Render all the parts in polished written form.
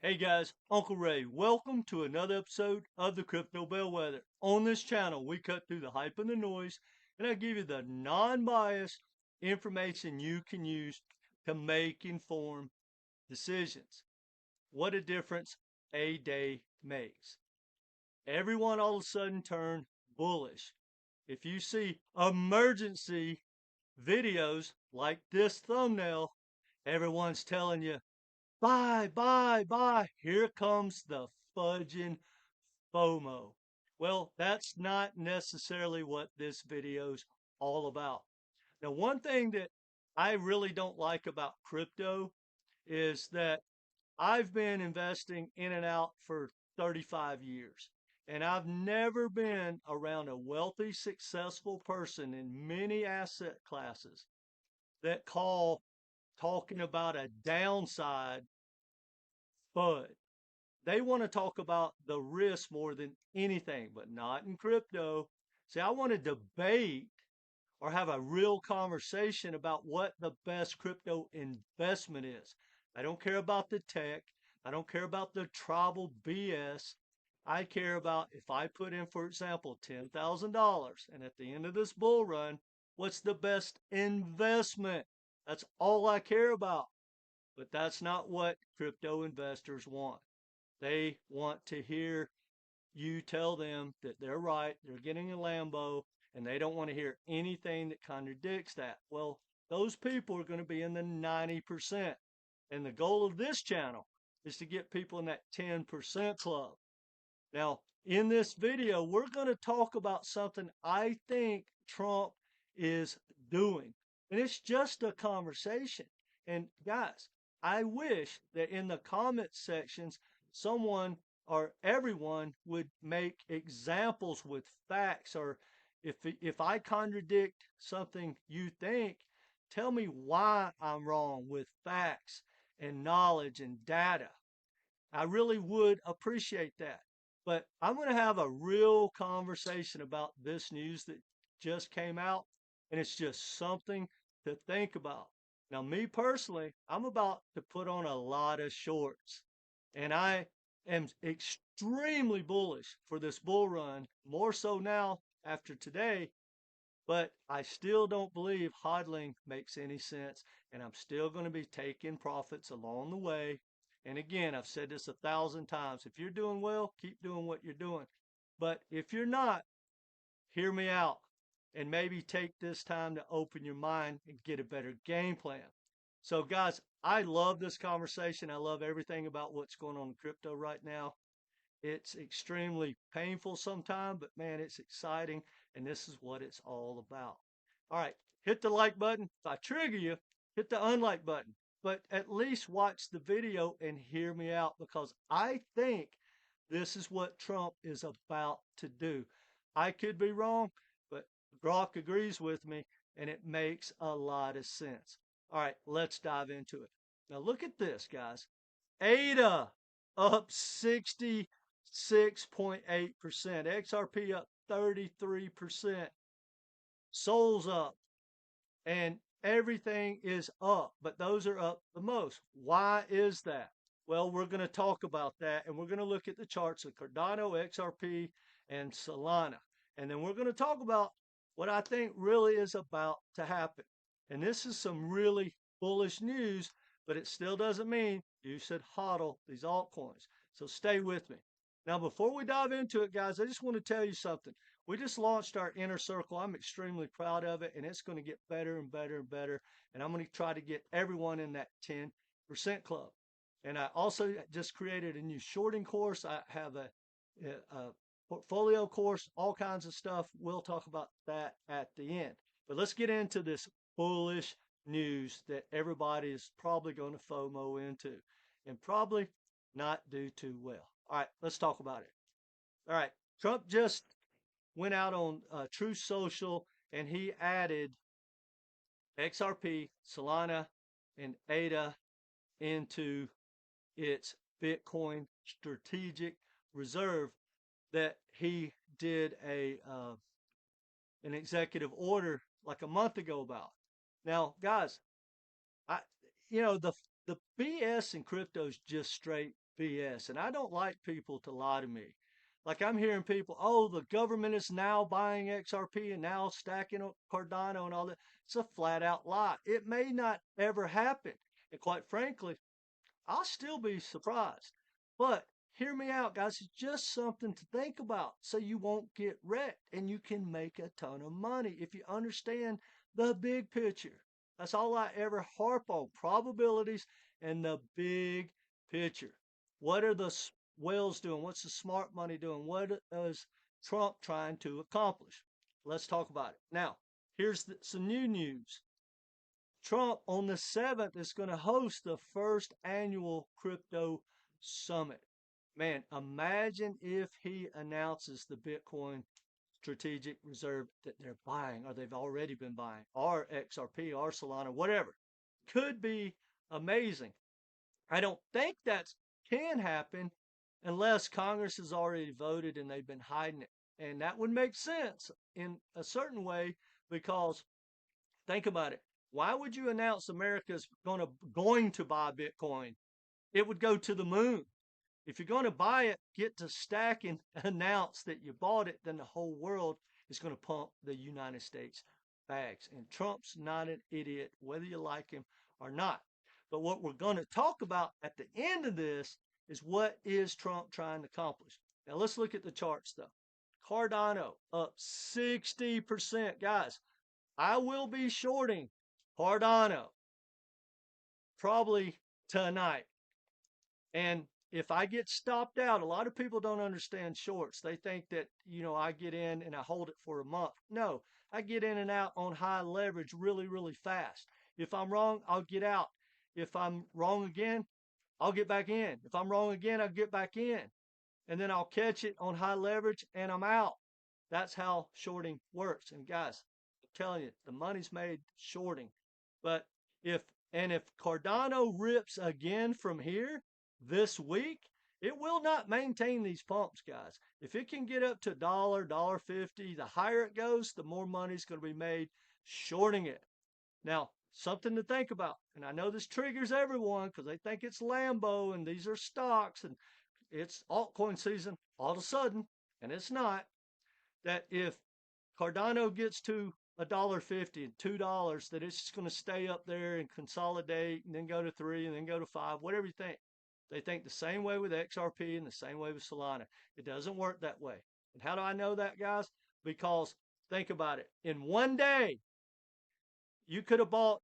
Hey guys, Uncle Ray. Welcome to another episode of the Crypto Bellwether. On this channel, we cut through the hype and the noise, and I give you the non-biased information you can use to make informed decisions. What a difference a day makes. Everyone all of a sudden turned bullish. If you see emergency videos like this thumbnail, everyone's telling you, buy, buy, buy. Here comes the fudging FOMO. Well, that's not necessarily what this video's all about. Now, one thing that I really don't like about crypto is that I've been investing in and out for 35 years. And I've never been around a wealthy, successful person in many asset classes that call talking about a downside FUD. They want to talk about the risk more than anything, but not in crypto. See, I want to debate or have a real conversation about what the best crypto investment is. I don't care about the tech. I don't care about the tribal BS. I care about if I put in, for example, $10,000 and at the end of this bull run, what's the best investment? That's all I care about. But that's not what crypto investors want. They want to hear you tell them that they're right, they're getting a Lambo, and they don't want to hear anything that contradicts that. Well, those people are going to be in the 90%. And the goal of this channel is to get people in that 10% club. Now, in this video, we're going to talk about something I think Trump is doing. And it's just a conversation. And guys, I wish that in the comment sections, someone or everyone would make examples with facts, or if I contradict something you think, tell me why I'm wrong with facts and knowledge and data. I really would appreciate that. But I'm going to have a real conversation about this news that just came out, and it's just something to think about. Now, me personally, I'm about to put on a lot of shorts, and I am extremely bullish for this bull run, more so now after today, but I still don't believe hodling makes any sense, and I'm still going to be taking profits along the way. And again, I've said this 1,000 times. If you're doing well, keep doing what you're doing. But if you're not, hear me out and maybe take this time to open your mind and get a better game plan. So guys, I love this conversation. I love everything about what's going on in crypto right now. It's extremely painful sometimes, but man, it's exciting. And this is what it's all about. All right, hit the like button. If I trigger you, hit the unlike button. But at least watch the video and hear me out, because I think this is what Trump is about to do. I could be wrong, but Grok agrees with me, and it makes a lot of sense. All right, let's dive into it. Now look at this, guys. ADA up 66.8%, XRP up 33%, SOL's up, and everything is up, but those are up the most. Why is that? Well, we're going to talk about that, and we're going to look at the charts of Cardano, XRP, and Solana. And then we're going to talk about what I think really is about to happen. And this is some really bullish news, but it still doesn't mean you should hodl these altcoins. So stay with me. Now, before we dive into it, guys, I just want to tell you something. We just launched our inner circle. I'm extremely proud of it, and it's going to get better and better and better. And I'm going to try to get everyone in that 10% club. And I also just created a new shorting course. I have a portfolio course, all kinds of stuff. We'll talk about that at the end. But let's get into this bullish news that everybody is probably going to FOMO into and probably not do too well. All right, let's talk about it. All right, Trump just went out on Truth Social, and he added XRP, Solana, and ADA into its Bitcoin strategic reserve that he did an executive order like a month ago about. Now, guys, the BS in crypto is just straight BS. And I don't like people to lie to me. Like I'm hearing people, oh, the government is now buying XRP and now stacking up Cardano and all that. It's a flat out lie. It may not ever happen. And quite frankly, I'll still be surprised. But hear me out, guys. It's just something to think about so you won't get wrecked and you can make a ton of money if you understand the big picture. That's all I ever harp on, probabilities and the big picture. What are the whales doing? What's the smart money doing? What is Trump trying to accomplish? Let's talk about it. Now, here's some new news. Trump on the 7th is going to host the first annual crypto summit. Man, imagine if he announces the Bitcoin strategic reserve that they're buying or they've already been buying, or XRP, or Solana, whatever. Could be amazing. I don't think that can happen unless Congress has already voted and they've been hiding it. And that would make sense in a certain way because think about it. Why would you announce America's going to buy Bitcoin? It would go to the moon. If you're going to buy it, get to stack and announce that you bought it, then the whole world is going to pump the United States bags. And Trump's not an idiot, whether you like him or not. But what we're going to talk about at the end of this is what is Trump trying to accomplish. Now let's look at the charts though. Cardano up 60%. Guys, I will be shorting Cardano probably tonight. And if I get stopped out, a lot of people don't understand shorts. They think that, I get in and I hold it for a month. No, I get in and out on high leverage really, really fast. If I'm wrong, I'll get out. If I'm wrong again, I'll get back in. If I'm wrong again, I'll get back in. And then I'll catch it on high leverage and I'm out. That's how shorting works. And guys, I'm telling you, the money's made shorting. But if Cardano rips again from here this week, it will not maintain these pumps, guys. If it can get up to $1, $1.50, the higher it goes, the more money's going to be made shorting it. Now, something to think about, and I know this triggers everyone because they think it's Lambo and these are stocks and it's altcoin season all of a sudden, and it's not, that if Cardano gets to $1.50 and $2, that it's just going to stay up there and consolidate and then go to 3 and then go to 5, whatever you think. They think the same way with XRP and the same way with Solana. It doesn't work that way. And how do I know that, guys? Because think about it. In one day, you could have bought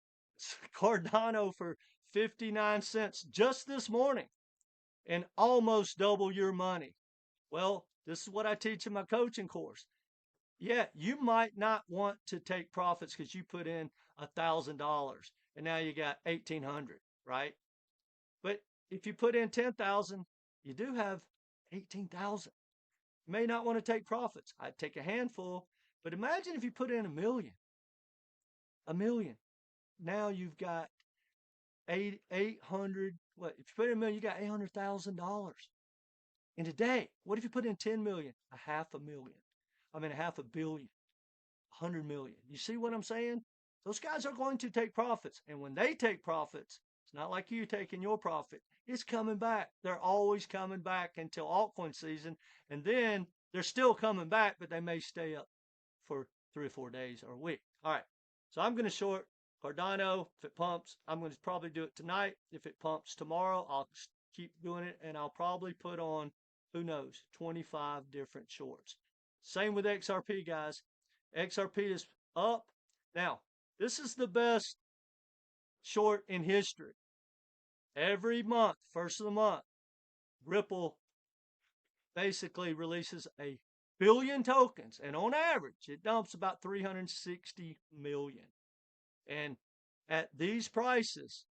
Cardano for 59 cents just this morning and almost double your money. Well, this is what I teach in my coaching course. Yeah, you might not want to take profits because you put in $1,000 and now you got 1,800, right? But if you put in 10,000, you do have 18,000. You may not want to take profits. I'd take a handful, but imagine if you put in a million. Now you've got 800. What if you put in a million? You got $800,000 in a day. What if you put in 10 million? $500 million. I mean, $500 million, 100 million. You see what I'm saying? Those guys are going to take profits, and when they take profits, it's not like you taking your profit. It's coming back. They're always coming back until altcoin season, and then they're still coming back, but they may stay up for 3 or 4 days or a week. All right, so I'm going to short Cardano. If it pumps, I'm going to probably do it tonight. If it pumps tomorrow, I'll keep doing it, and I'll probably put on, who knows, 25 different shorts. Same with XRP, guys. XRP is up. Now, this is the best short in history. Every month, first of the month, Ripple basically releases 1 billion tokens, and on average, it dumps about 360 million. And at these prices,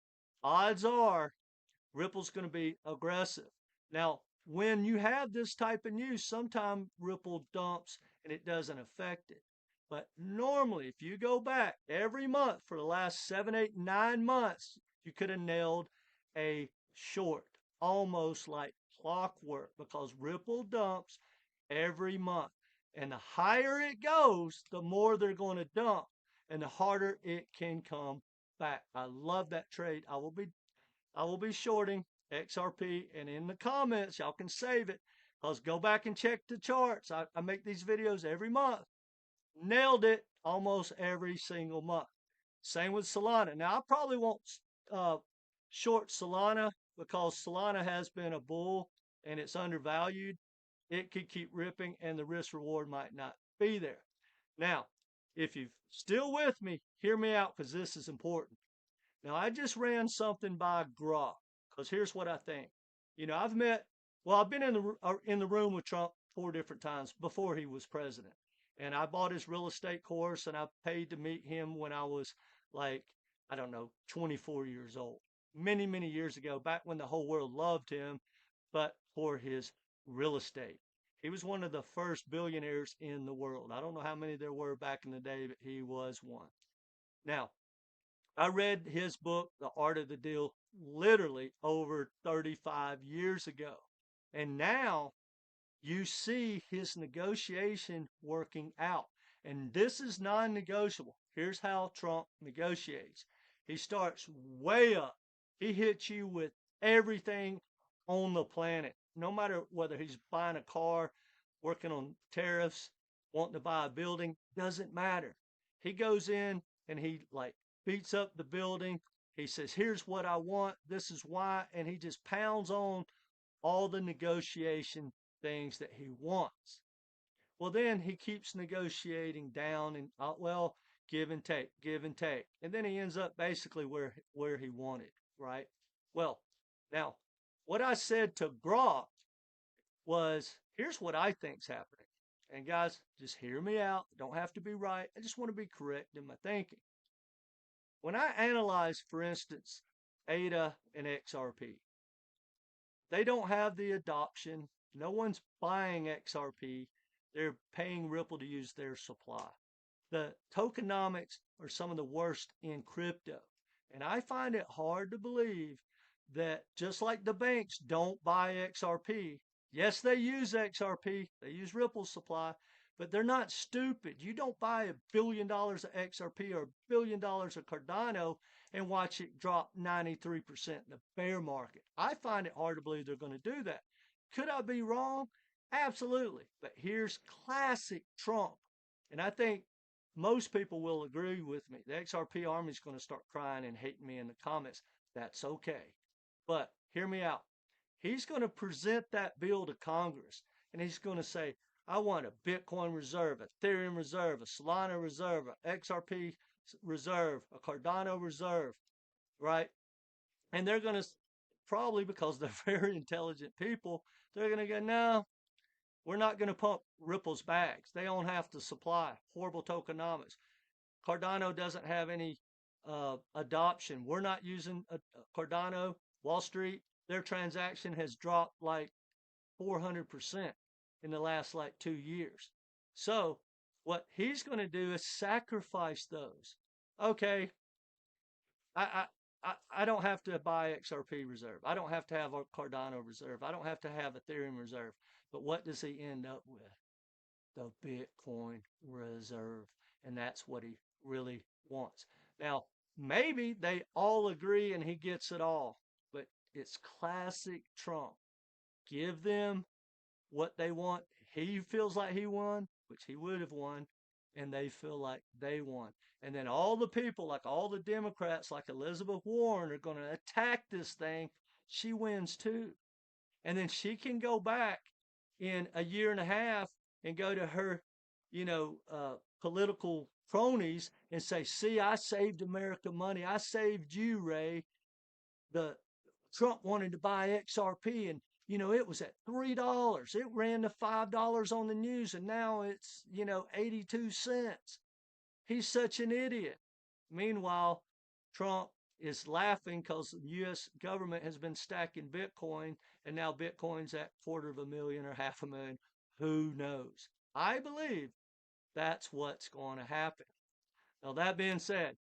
odds are Ripple's going to be aggressive. Now, when you have this type of news, sometimes Ripple dumps and it doesn't affect it. But normally, if you go back every month for the last 7, 8, 9 months, you could have nailed a short, almost like clockwork, because Ripple dumps every month. And the higher it goes, the more they're going to dump and the harder it can come back. I love that trade. I will be shorting XRP, and in the comments, y'all can save it. Because go back and check the charts. I make these videos every month. Nailed it almost every single month. Same with Solana. Now, I probably won't short Solana because Solana has been a bull and it's undervalued. It could keep ripping and the risk reward might not be there. Now, if you're still with me, hear me out because this is important. Now, I just ran something by Grok because here's what I think. I've been in the room with Trump 4 different times before he was president. And I bought his real estate course and I paid to meet him when I was like, I don't know, 24 years old. Many, many years ago, back when the whole world loved him, but for his real estate. He was one of the first billionaires in the world. I don't know how many there were back in the day, but he was one. Now, I read his book, The Art of the Deal, literally over 35 years ago. And now you see his negotiation working out. And this is non-negotiable. Here's how Trump negotiates. He starts way up. He hits you with everything on the planet, no matter whether he's buying a car, working on tariffs, wanting to buy a building, doesn't matter. He goes in and he beats up the building. He says, here's what I want. This is why. And he just pounds on all the negotiation things that he wants. Well, then he keeps negotiating down and, give and take, give and take. And then he ends up basically where he wanted, right? Well, now, what I said to Grok was, here's what I think's happening. And guys, just hear me out. Don't have to be right. I just want to be correct in my thinking. When I analyze, for instance, ADA and XRP, they don't have the adoption. No one's buying XRP. They're paying Ripple to use their supply. The tokenomics are some of the worst in crypto. And I find it hard to believe that just like the banks don't buy XRP, yes, they use XRP, they use Ripple's supply, but they're not stupid. You don't buy $1 billion of XRP or $1 billion of Cardano and watch it drop 93% in the bear market. I find it hard to believe they're going to do that. Could I be wrong? Absolutely. But here's classic Trump. And I think most people will agree with me. The XRP army is going to start crying and hating me in the comments. That's okay. But hear me out. He's going to present that bill to Congress and he's going to say, I want a Bitcoin reserve, a Ethereum reserve, a Solana reserve, a XRP reserve, a Cardano reserve, right? And they're going to, probably because they're very intelligent people, they're going to go, no, we're not going to pump Ripple's bags. They don't have to supply. Horrible tokenomics. Cardano doesn't have any adoption. We're not using Cardano. Wall Street, their transaction has dropped like 400% in the last 2 years. So what he's going to do is sacrifice those. Okay, I don't have to buy XRP reserve. I don't have to have a Cardano reserve. I don't have to have Ethereum reserve. But what does he end up with? The Bitcoin reserve. And that's what he really wants. Now, maybe they all agree and he gets it all. But it's classic Trump. Give them what they want. He feels like he won, which he would have won, and they feel like they won. And then all the people, like all the Democrats, like Elizabeth Warren, are going to attack this thing. She wins too. And then she can go back in a year and a half and go to her, political cronies and say, see, I saved America money. I saved you, Ray. The Trump wanted to buy XRP and it was at $3. It ran to $5 on the news and now it's, 82 cents. He's such an idiot. Meanwhile, Trump is laughing because the U.S. government has been stacking Bitcoin and now Bitcoin's at 250,000 or 500,000. Who knows? I believe that's what's going to happen. Now, that being said,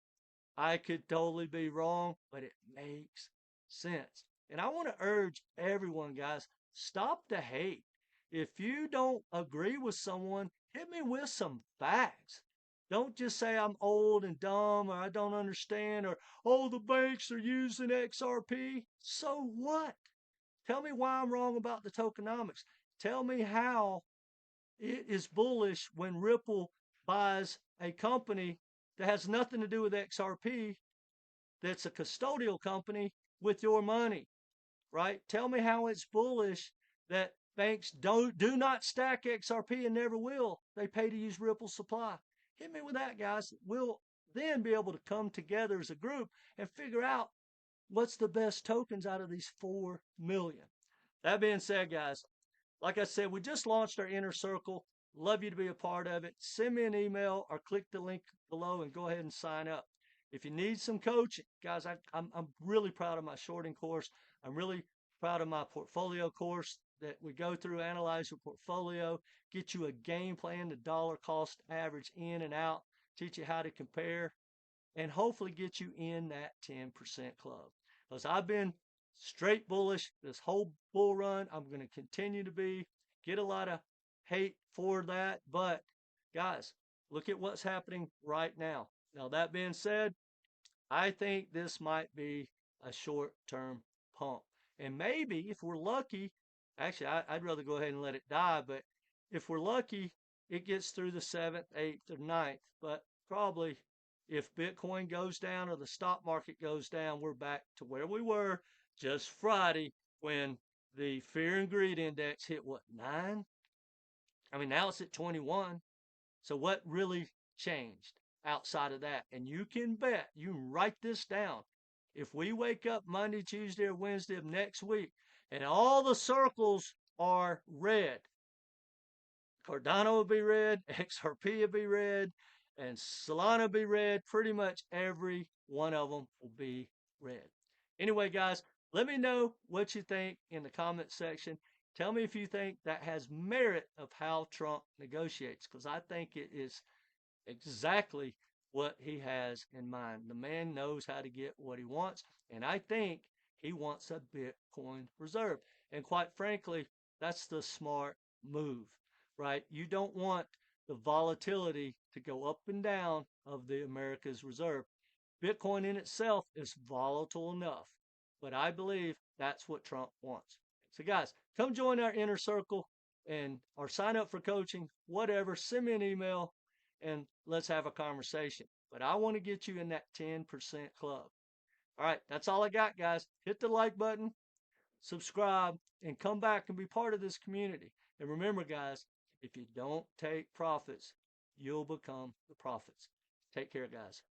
I could totally be wrong, but it makes sense. And I want to urge everyone, guys, stop the hate. If you don't agree with someone, hit me with some facts. Don't just say I'm old and dumb or I don't understand or, oh, the banks are using XRP. So what? Tell me why I'm wrong about the tokenomics. Tell me how it is bullish when Ripple buys a company that has nothing to do with XRP, that's a custodial company with your money, right? Tell me how it's bullish that banks do not stack XRP and never will. They pay to use Ripple supply. Hit me with that, guys. We'll then be able to come together as a group and figure out what's the best tokens out of these 4 million. That being said, guys, like I said, we just launched our inner circle. Love you to be a part of it. Send me an email or click the link below and go ahead and sign up. If you need some coaching, guys, I'm really proud of my shorting course. I'm really proud of my portfolio course that we go through, analyze your portfolio, get you a game plan, the dollar cost average in and out, teach you how to compare, and hopefully get you in that 10% club. Because I've been straight bullish this whole bull run. I'm going to continue to be. Get a lot of hate for that. But guys, look at what's happening right now. Now, that being said, I think this might be a short-term pump. And maybe if we're lucky, actually, I'd rather go ahead and let it die. But if we're lucky, it gets through the 7th, 8th, or 9th. But probably if Bitcoin goes down or the stock market goes down, we're back to where we were just Friday when the fear and greed index hit what, 9? I mean, now it's at 21. So what really changed outside of that? And you can bet, you can write this down. If we wake up Monday, Tuesday, or Wednesday of next week and all the circles are red, Cardano will be red, XRP will be red, and Solana will be red. Pretty much every one of them will be red. Anyway, guys, let me know what you think in the comment section. Tell me if you think that has merit of how Trump negotiates, because I think it is exactly what he has in mind. The man knows how to get what he wants, and I think he wants a Bitcoin reserve. And quite frankly, that's the smart move, right? You don't want the volatility to go up and down of the America's reserve. Bitcoin in itself is volatile enough, but I believe that's what Trump wants. So guys, come join our inner circle and or sign up for coaching, whatever. Send me an email and let's have a conversation. But I want to get you in that 10% club. All right, that's all I got, guys. Hit the like button, subscribe, and come back and be part of this community. And remember, guys, if you don't take profits, you'll become the prophets. Take care, guys.